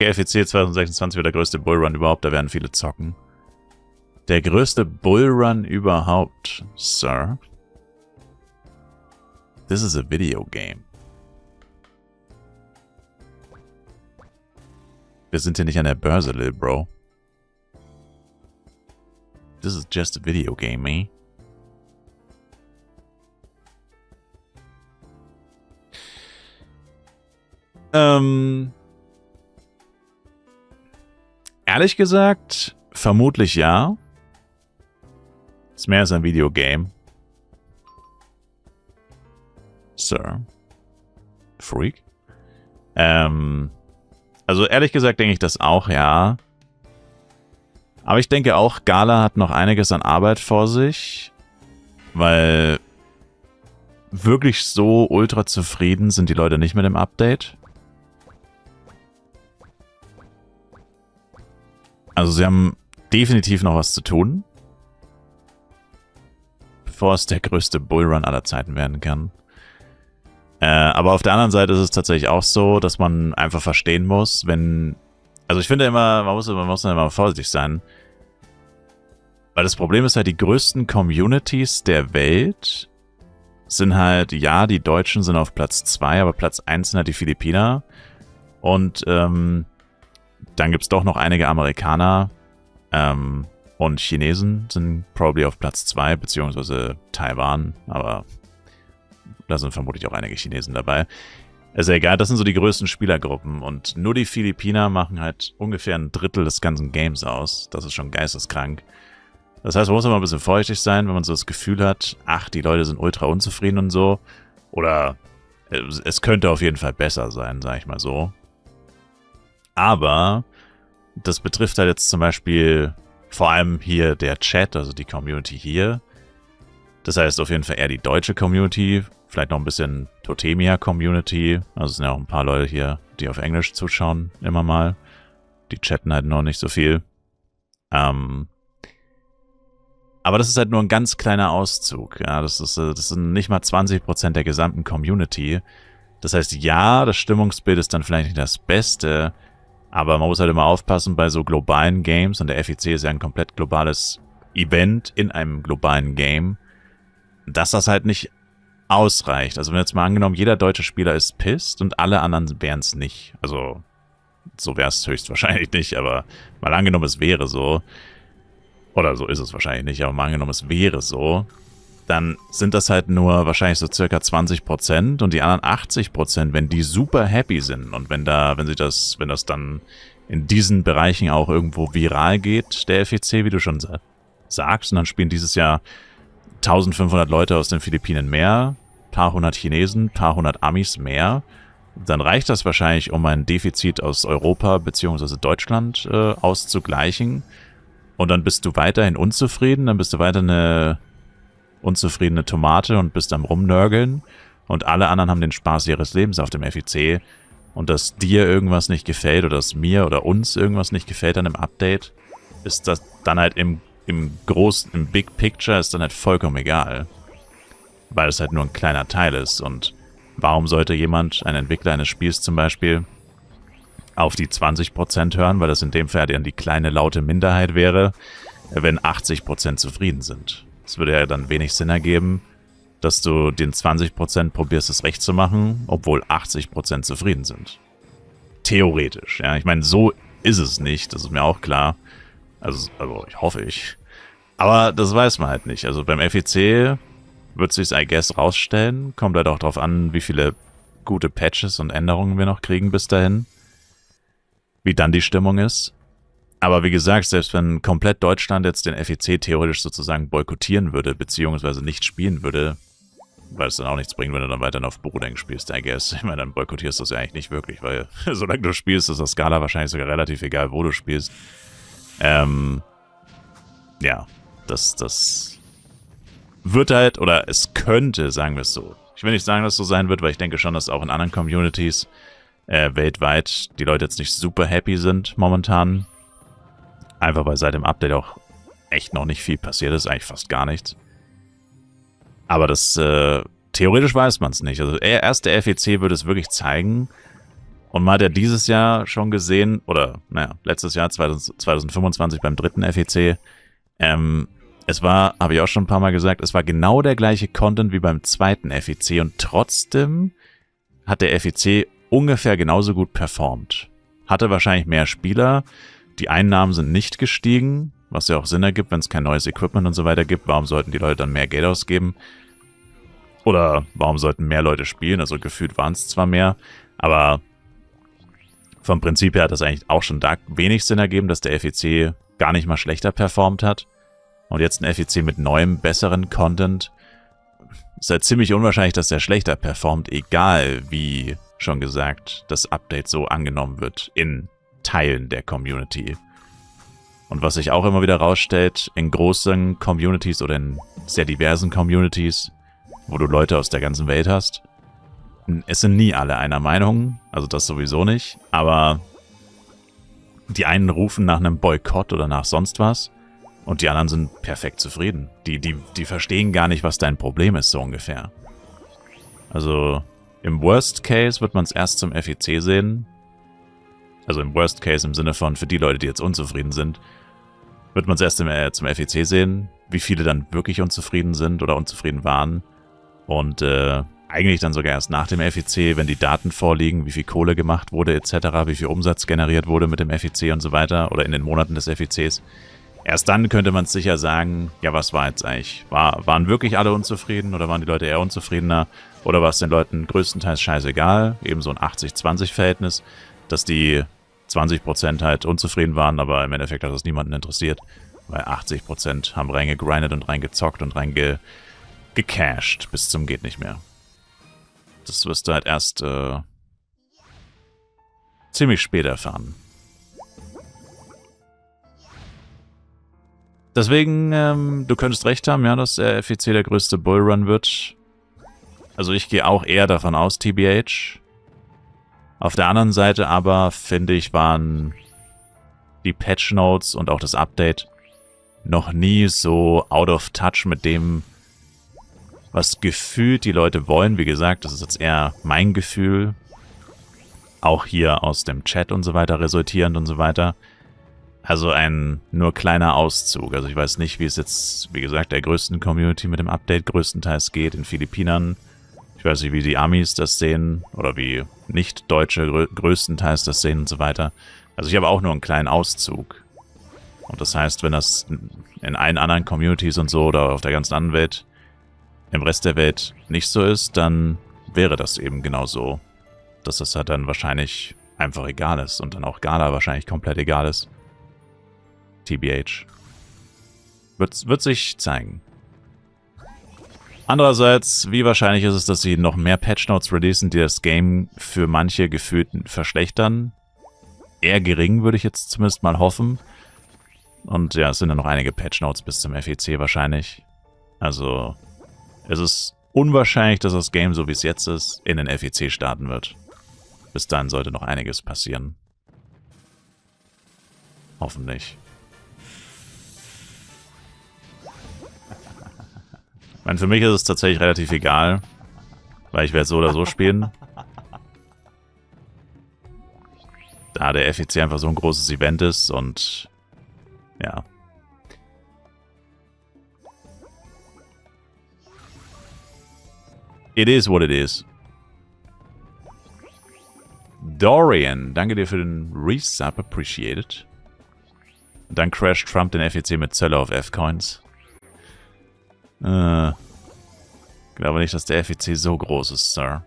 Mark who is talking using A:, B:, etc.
A: FEC 2026 wird der größte Bullrun überhaupt, da werden viele zocken. Der größte Bullrun überhaupt, Sir. This is a video game. Wir sind hier nicht an der Börse, Lil Bro. This is just a video game, eh? Ehrlich gesagt, vermutlich ja. Ist mehr als ein Videogame. Sir. Freak. Also ehrlich gesagt denke ich das auch, ja. Aber ich denke auch, Gala hat noch einiges an Arbeit vor sich. Weil wirklich so ultra zufrieden sind die Leute nicht mit dem Update. Also sie haben definitiv noch was zu tun, bevor es der größte Bullrun aller Zeiten werden kann. Aber auf der anderen Seite ist es tatsächlich auch so, dass man einfach verstehen muss, wenn... Also ich finde immer, man muss immer vorsichtig sein. Weil das Problem ist halt, die größten Communities der Welt sind halt, ja, die Deutschen sind auf Platz 2, aber Platz 1 sind halt die Philippiner. Und dann gibt es doch noch einige Amerikaner und Chinesen sind probably auf Platz 2, beziehungsweise Taiwan, aber da sind vermutlich auch einige Chinesen dabei. Ist ja egal, das sind so die größten Spielergruppen und nur die Philippiner machen halt ungefähr ein Drittel des ganzen Games aus. Das ist schon geisteskrank. Das heißt, man muss immer ein bisschen vorsichtig sein, wenn man so das Gefühl hat, ach, die Leute sind ultra unzufrieden und so. Oder es könnte auf jeden Fall besser sein, sag ich mal so. Aber das betrifft halt jetzt zum Beispiel vor allem hier der Chat, also die Community hier. Das heißt auf jeden Fall eher die deutsche Community, vielleicht noch ein bisschen Totemia-Community. Also es sind ja auch ein paar Leute hier, die auf Englisch zuschauen, immer mal. Die chatten halt noch nicht so viel. Aber das ist halt nur ein ganz kleiner Auszug. Ja, das sind nicht mal 20% der gesamten Community. Das heißt, ja, das Stimmungsbild ist dann vielleicht nicht das Beste, aber man muss halt immer aufpassen bei so globalen Games, und der FEC ist ja ein komplett globales Event in einem globalen Game, dass das halt nicht ausreicht. Also wenn jetzt mal angenommen, jeder deutsche Spieler ist pissed und alle anderen wären es nicht. Also so wäre es höchstwahrscheinlich nicht, aber mal angenommen, es wäre so. Oder so ist es wahrscheinlich nicht, aber mal angenommen, es wäre so. Dann sind das halt nur wahrscheinlich so circa 20% und die anderen 80%, wenn die super happy sind und wenn das dann in diesen Bereichen auch irgendwo viral geht, der FEC, wie du schon sagst, und dann spielen dieses Jahr 1500 Leute aus den Philippinen mehr, paar hundert Chinesen, paar hundert Amis mehr, dann reicht das wahrscheinlich, um ein Defizit aus Europa bzw. Deutschland auszugleichen. Und dann bist du weiterhin unzufrieden, dann bist du weiter eine unzufriedene Tomate und bist am Rumnörgeln. Und alle anderen haben den Spaß ihres Lebens auf dem FEC. Und dass dir irgendwas nicht gefällt oder dass mir oder uns irgendwas nicht gefällt an dem Update, ist das dann halt im Big Picture ist dann halt vollkommen egal. Weil es halt nur ein kleiner Teil ist. Und warum sollte jemand, ein Entwickler eines Spiels zum Beispiel, auf die 20% hören, weil das in dem Fall dann die kleine laute Minderheit wäre, wenn 80% zufrieden sind. Es würde ja dann wenig Sinn ergeben, dass du den 20% probierst, es recht zu machen, obwohl 80% zufrieden sind. Theoretisch, ja. Ich meine, so ist es nicht, das ist mir auch klar. Also ich hoffe. Aber das weiß man halt nicht. Also beim FEC wird sich's, I guess, rausstellen. Kommt halt auch drauf an, wie viele gute Patches und Änderungen wir noch kriegen bis dahin. Wie dann die Stimmung ist. Aber wie gesagt, selbst wenn komplett Deutschland jetzt den FEC theoretisch sozusagen boykottieren würde, beziehungsweise nicht spielen würde, weil es dann auch nichts bringt, wenn du dann weiterhin auf Burudeng spielst, I guess. Ich meine, dann boykottierst du es ja eigentlich nicht wirklich, weil solange du spielst, ist das Skala wahrscheinlich sogar relativ egal, wo du spielst. Ja, das wird halt, oder es könnte, sagen wir es so. Ich will nicht sagen, dass es so sein wird, weil ich denke schon, dass auch in anderen Communities weltweit die Leute jetzt nicht super happy sind momentan. Einfach weil seit dem Update auch echt noch nicht viel passiert ist, eigentlich fast gar nichts. Aber das, theoretisch weiß man es nicht. Also erst der FEC würde es wirklich zeigen Und man hat ja dieses Jahr schon gesehen, oder naja, letztes Jahr, 2025 beim 3. FEC, es war, habe ich auch schon ein paar Mal gesagt, es war genau der gleiche Content wie beim 2. FEC und trotzdem hat der FEC ungefähr genauso gut performt. Hatte wahrscheinlich mehr Spieler, die Einnahmen sind nicht gestiegen, was ja auch Sinn ergibt, wenn es kein neues Equipment und so weiter gibt. Warum sollten die Leute dann mehr Geld ausgeben? Oder warum sollten mehr Leute spielen? Also gefühlt waren es zwar mehr, aber vom Prinzip her hat das eigentlich auch schon da wenig Sinn ergeben, dass der FEC gar nicht mal schlechter performt hat. Und jetzt ein FEC mit neuem, besseren Content. Ist halt ziemlich unwahrscheinlich, dass der schlechter performt, egal wie, schon gesagt, das Update so angenommen wird in Teilen der Community. Und was sich auch immer wieder rausstellt, in großen Communities oder in sehr diversen Communities, wo du Leute aus der ganzen Welt hast, es sind nie alle einer Meinung, also das sowieso nicht, aber die einen rufen nach einem Boykott oder nach sonst was und die anderen sind perfekt zufrieden. Die verstehen gar nicht, was dein Problem ist, so ungefähr. Also im Worst Case wird man es erst zum FEC sehen. Also im Worst Case im Sinne von, für die Leute, die jetzt unzufrieden sind, wird man es erst zum FEC sehen, wie viele dann wirklich unzufrieden sind oder unzufrieden waren. Und eigentlich dann sogar erst nach dem FEC, wenn die Daten vorliegen, wie viel Kohle gemacht wurde etc., wie viel Umsatz generiert wurde mit dem FEC und so weiter oder in den Monaten des FECs. Erst dann könnte man sicher sagen, ja, was war jetzt eigentlich? Waren wirklich alle unzufrieden oder waren die Leute eher unzufriedener? Oder war es den Leuten größtenteils scheißegal? Eben so ein 80-20-Verhältnis, dass die 20% halt unzufrieden waren, aber im Endeffekt hat das niemanden interessiert, weil 80% haben reingegrindet und reingezockt und reingecashed bis zum geht nicht mehr. Das wirst du halt erst ziemlich spät erfahren. Deswegen, du könntest recht haben, ja, dass der FEC der größte Bullrun wird. Also ich gehe auch eher davon aus, TBH. Auf der anderen Seite aber, finde ich, waren die Patch Notes und auch das Update noch nie so out of touch mit dem, was gefühlt die Leute wollen. Wie gesagt, das ist jetzt eher mein Gefühl. Auch hier aus dem Chat und so weiter resultierend und so weiter. Also ein nur kleiner Auszug. Also ich weiß nicht, wie es jetzt, wie gesagt, der größten Community mit dem Update größtenteils geht, in Philippinern. Ich weiß nicht, wie die Amis das sehen oder wie Nicht-Deutsche größtenteils das sehen und so weiter. Also ich habe auch nur einen kleinen Auszug. Und das heißt, wenn das in allen anderen Communities und so oder auf der ganzen anderen Welt, im Rest der Welt nicht so ist, dann wäre das eben genau so. Dass das halt dann wahrscheinlich einfach egal ist und dann auch Gala wahrscheinlich komplett egal ist. TBH. Wird sich zeigen. Andererseits, wie wahrscheinlich ist es, dass sie noch mehr Patchnotes releasen, die das Game für manche gefühlt verschlechtern? Eher gering, würde ich jetzt zumindest mal hoffen. Und ja, es sind ja noch einige Patchnotes bis zum FEC wahrscheinlich. Also, es ist unwahrscheinlich, dass das Game, so wie es jetzt ist, in den FEC starten wird. Bis dahin sollte noch einiges passieren. Hoffentlich. Ich meine, für mich ist es tatsächlich relativ egal, weil ich werde so oder so spielen. Da der FEC einfach so ein großes Event ist und ja. It is what it is. Dorian, danke dir für den Resub, appreciated. Und dann crasht Trump den FEC mit Zölle auf F-Coins. Ich glaube nicht, dass der FEC so groß ist, Sir.